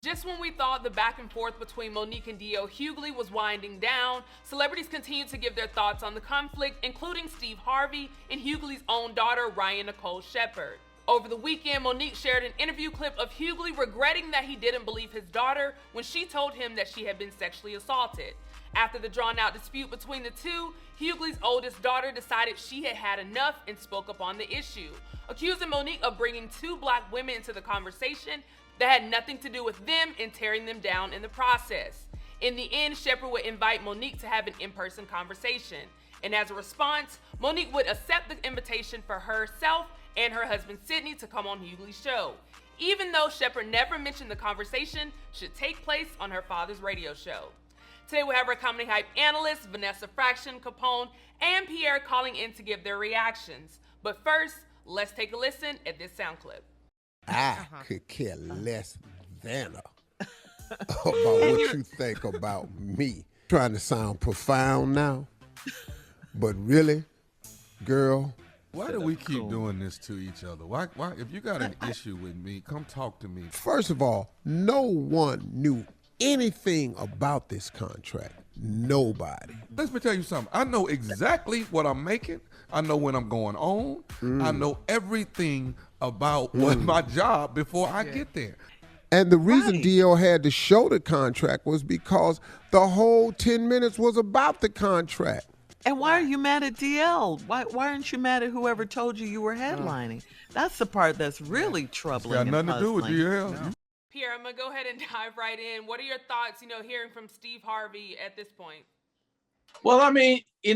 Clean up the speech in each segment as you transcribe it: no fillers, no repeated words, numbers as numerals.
Just when we thought the back and forth between Monique and D.L. Hughley was winding down, celebrities continued to give their thoughts on the conflict, including Steve Harvey and Hughley's own daughter, Ryan Nicole Shepherd. Over the weekend, Monique shared an interview clip of Hughley regretting that he didn't believe his daughter when she told him that she had been sexually assaulted. After the drawn-out dispute between the two, Hughley's oldest daughter decided she had had enough and spoke up on the issue, accusing Monique of bringing two black women into the conversation that had nothing to do with them and tearing them down in the process. In the end, Shepherd would invite Monique to have an in-person conversation. And as a response, Monique would accept the invitation for herself and her husband Sidney to come on Hughley's show, even though Shepherd never mentioned the conversation should take place on her father's radio show. Today we have our comedy hype analysts, Vanessa Fraction, Capone, and Pierre calling in to give their reactions. But first, let's take a listen at this sound clip. I could care less than about what you think about me. Trying to sound profound now, but really, girl. Why do we keep doing this to each other? Why? If you got an issue with me, come talk to me. First of all, no one knew anything about this contract. Nobody. Let me tell you something. I know exactly what I'm making. I know when I'm going on. I know everything about my job before I get there. And the reason DL had to show the contract was because the whole 10 minutes was about the contract. And why are you mad at DL? Why aren't you mad at whoever told you you were headlining? That's the part that's really troubling. Got nothing to do with DL. No. Pierre, I'm gonna go ahead and dive right in. What are your thoughts, hearing from Steve Harvey at this point? Well, I mean, he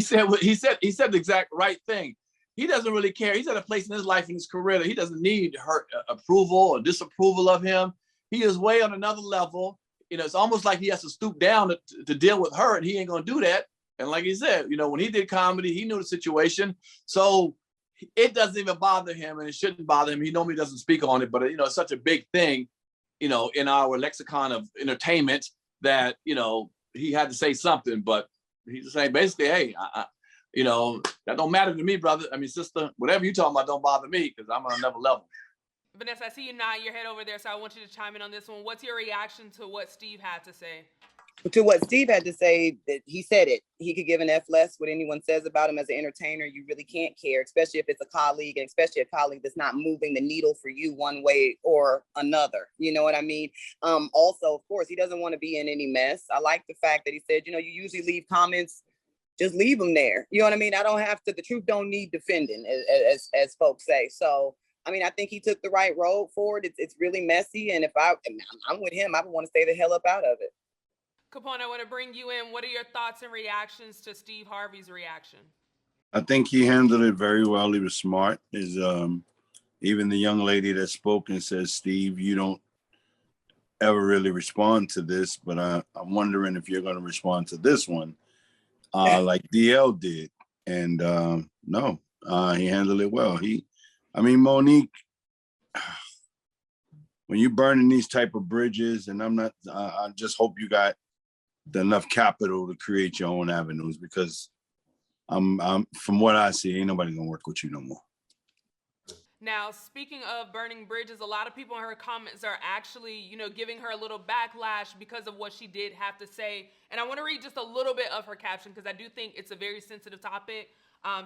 said the exact right thing. He doesn't really care. He's at a place in his life, in his career, that he doesn't need her approval or disapproval of him. He is way on another level. It's almost like he has to stoop down to deal with her, and he ain't gonna do that. And like he said, when he did comedy, he knew the situation. So it doesn't even bother him, and it shouldn't bother him. He normally doesn't speak on it, but it's such a big thing, in our lexicon of entertainment that, he had to say something. But he's just saying basically, hey, that don't matter to me, brother. I mean, sister, whatever you talking about don't bother me because I'm on another level. Vanessa, I see you nodding your head over there, so I want you to chime in on this one. What's your reaction to what Steve had to say? To what Steve had to say, that he said it. He could give an F less what anyone says about him as an entertainer. You really can't care, especially if it's a colleague, and especially a colleague that's not moving the needle for you one way or another. You know what I mean? Also, of course, he doesn't want to be in any mess. I like the fact that he said, you usually leave comments, just leave them there. You know what I mean? I don't have to, the truth don't need defending, as folks say. So, I mean, I think he took the right road forward. It's really messy. And if I'm with him, I would want to stay the hell up out of it. Capone, I want to bring you in. What are your thoughts and reactions to Steve Harvey's reaction? I think he handled it very well. He was smart. Even the young lady that spoke and said, Steve, you don't ever really respond to this, but I'm wondering if you're going to respond to this one like DL did. And no, he handled it well. Monique, when you're burning these type of bridges, and I just hope you got enough capital to create your own avenues, because I'm from what I see, ain't nobody gonna work with you no more. Now, speaking of burning bridges, a lot of people in her comments are actually, giving her a little backlash because of what she did have to say. And I want to read just a little bit of her caption because I do think it's a very sensitive topic.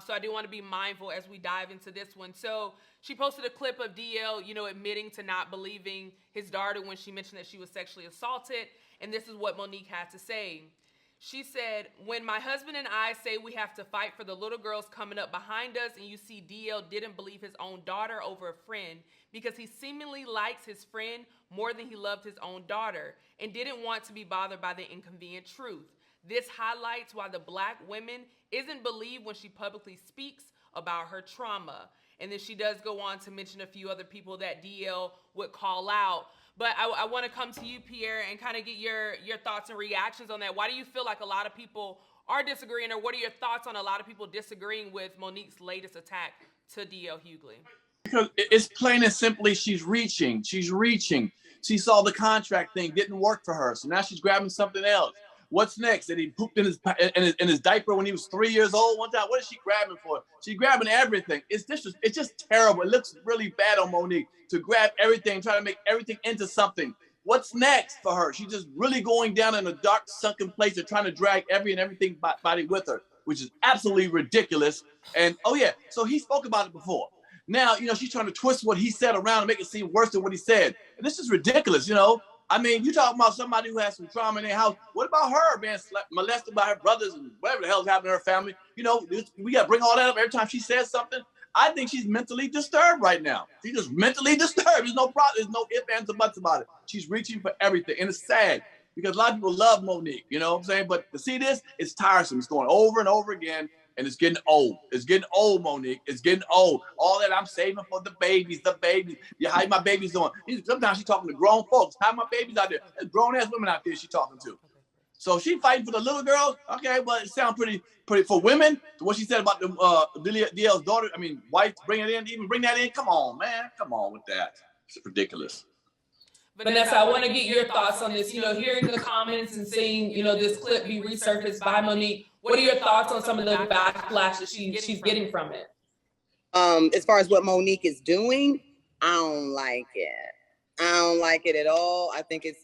So I do want to be mindful as we dive into this one. So she posted a clip of DL, admitting to not believing his daughter when she mentioned that she was sexually assaulted. And this is what Monique had to say. She said, when my husband and I say we have to fight for the little girls coming up behind us, and you see DL didn't believe his own daughter over a friend because he seemingly likes his friend more than he loved his own daughter and didn't want to be bothered by the inconvenient truth. This highlights why the black woman isn't believed when she publicly speaks about her trauma. And then she does go on to mention a few other people that DL would call out. But I want to come to you, Pierre, and kind of get your thoughts and reactions on that. Why do you feel like a lot of people are disagreeing, or what are your thoughts on a lot of people disagreeing with Monique's latest attack to DL Hughley? Because it's plain and simply, she's reaching. She saw the contract thing didn't work for her, so now she's grabbing something else. What's next? And he pooped in his diaper when he was 3 years old one time. What is she grabbing for? She's grabbing everything. It's just terrible. It looks really bad on Monique to grab everything, try to make everything into something. What's next for her? She's just really going down in a dark, sunken place and trying to drag everything body with her, which is absolutely ridiculous. And oh yeah, so he spoke about it before. Now, she's trying to twist what he said around and make it seem worse than what he said. And this is ridiculous, I mean, you talking about somebody who has some trauma in their house. What about her being molested by her brothers and whatever the hell's happened to her family? We got to bring all that up every time she says something. I think she's mentally disturbed right now. She's just mentally disturbed. There's no problem. There's no ifs, ands, or buts about it. She's reaching for everything. And it's sad because a lot of people love Monique, you know what I'm saying? But to see this, it's tiresome. It's going over and over again. And it's getting old. It's getting old, Monique. It's getting old. All that I'm saving for the babies. Yeah, how my babies doing? Sometimes she's talking to grown folks. How my babies out there? There's grown-ass women out there she's talking to. So she fighting for the little girls. Okay, well, it sounds pretty for women. What she said about the DL's daughter, wife, bring it in, even bring that in. Come on, man. Come on with that. It's ridiculous. Vanessa, I want to get your thoughts on this. Hearing the comments and seeing, this clip be resurfaced by Monique. What are your thoughts on some of the backlash that she's getting from it? As far as what Monique is doing, I don't like it. I don't like it at all. I think it's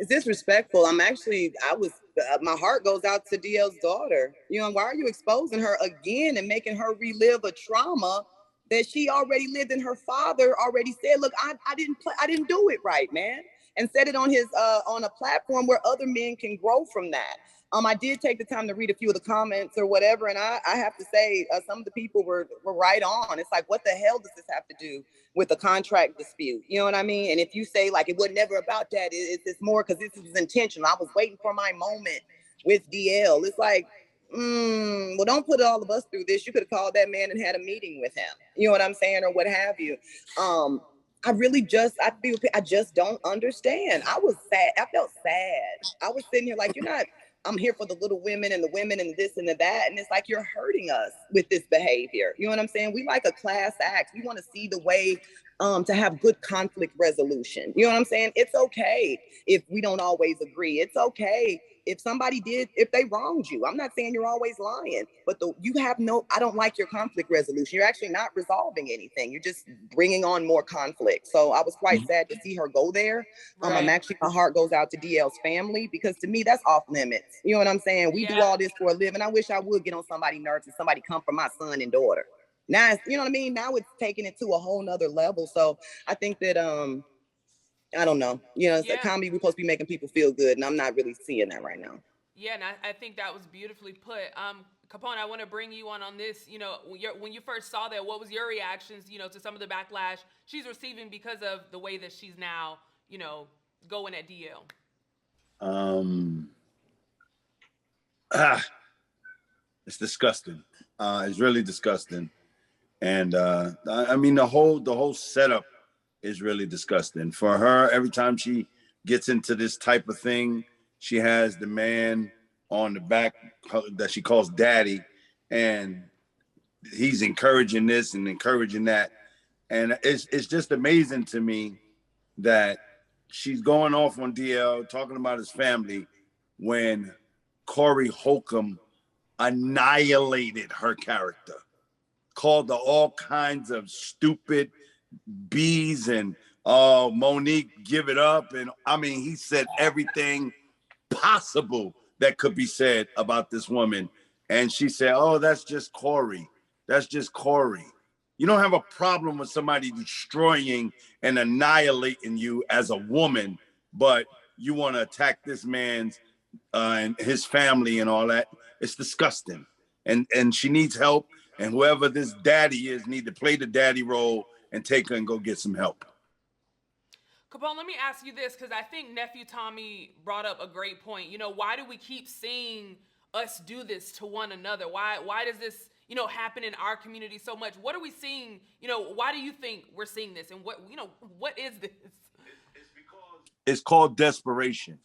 disrespectful. My heart goes out to DL's daughter. Why are you exposing her again and making her relive a trauma that she already lived and her father already said, look, I didn't do it right, man. And said it on his on a platform where other men can grow from that. I did take the time to read a few of the comments or whatever, and I have to say some of the people were right on. It's like, what the hell does this have to do with a contract dispute? You know what I mean? And if you say like it was never about that, it's more because this was intentional. I was waiting for my moment with DL. It's like, well, don't put all of us through this. You could have called that man and had a meeting with him. You know what I'm saying, or what have you. I just don't understand. I was sad. I felt sad. I was sitting here like, I'm here for the little women and the women and this and the that. And it's like, you're hurting us with this behavior. You know what I'm saying? We like a class act. We want to see the way to have good conflict resolution. You know what I'm saying? It's okay if we don't always agree. It's okay if they wronged you. I'm not saying you're always lying, but I don't like your conflict resolution. You're actually not resolving anything. You're just bringing on more conflict. So I was quite sad to see her go there. Right. My heart goes out to DL's family because to me, that's off limits. You know what I'm saying? We do all this for a living. I wish I would get on somebody's nerves and somebody come for my son and daughter. Now, you know what I mean? Now it's taking it to a whole nother level. So I think that, I don't know. It's a comedy. We're supposed to be making people feel good, and I'm not really seeing that right now. Yeah, and I think that was beautifully put. Capone, I want to bring you on this. When you first saw that, what was your reactions, to some of the backlash she's receiving because of the way that she's now, going at DL? It's disgusting. It's really disgusting. And the whole setup is really disgusting. For her, every time she gets into this type of thing, she has the man on the back that she calls daddy, and he's encouraging this and encouraging that. And it's just amazing to me that she's going off on DL, talking about his family, when Corey Holcomb annihilated her character, called her all kinds of stupid B's and Monique, give it up. And he said everything possible that could be said about this woman. And she said, oh, that's just Corey. That's just Corey. You don't have a problem with somebody destroying and annihilating you as a woman, but you want to attack this man's and his family and all that. It's disgusting. And she needs help. And whoever this daddy is need to play the daddy role and take her and go get some help. Capone, let me ask you this, because I think Nephew Tommy brought up a great point. Why do we keep seeing us do this to one another? Why does this, happen in our community so much? What are we seeing? Why do you think we're seeing this? And what is this? It's because it's called desperation.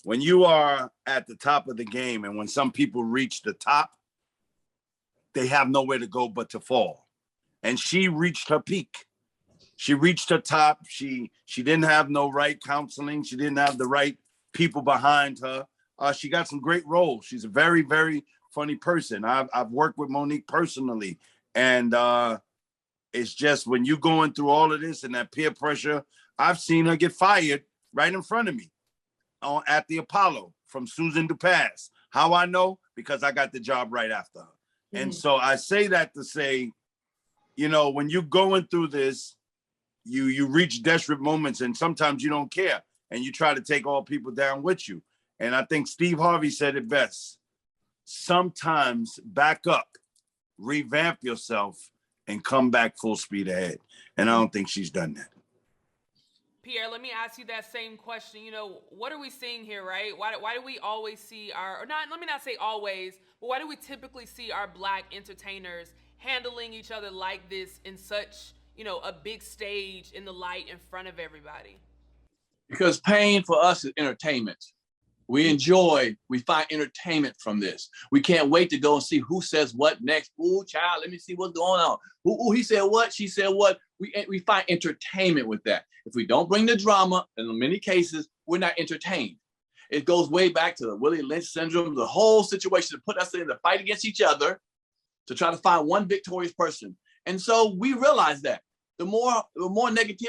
When you are at the top of the game and when some people reach the top, they have nowhere to go but to fall. And she reached her peak. She reached her top. She didn't have no right counseling. She didn't have the right people behind her. She got some great roles. She's a very, very funny person. I've worked with Monique personally, and it's just when you're going through all of this and that peer pressure, I've seen her get fired right in front of me at the Apollo from Susan Dupass. How I know? Because I got the job right after her. And so I say that to say, you know, when you're going through this, you reach desperate moments, and sometimes you don't care, and you try to take all people down with you. And I think Steve Harvey said it best. Sometimes back up, revamp yourself, and come back full speed ahead. And I don't think she's done that. Pierre, let me ask you that same question. You know, what are we seeing here, right? Why do we always see let me not say always, but why do we typically see our Black entertainers handling each other like this in such, you know, a big stage in the light in front of everybody? Because pain for us is entertainment. We find entertainment from this. We can't wait to go and see who says what next. Ooh, child, let me see what's going on. Ooh, he said what, she said what. We find entertainment with that. If we don't bring the drama, in many cases, we're not entertained. It goes way back to the Willie Lynch syndrome, the whole situation to put us in the fight against each other to try to find one victorious person. And so we realize that the more negativity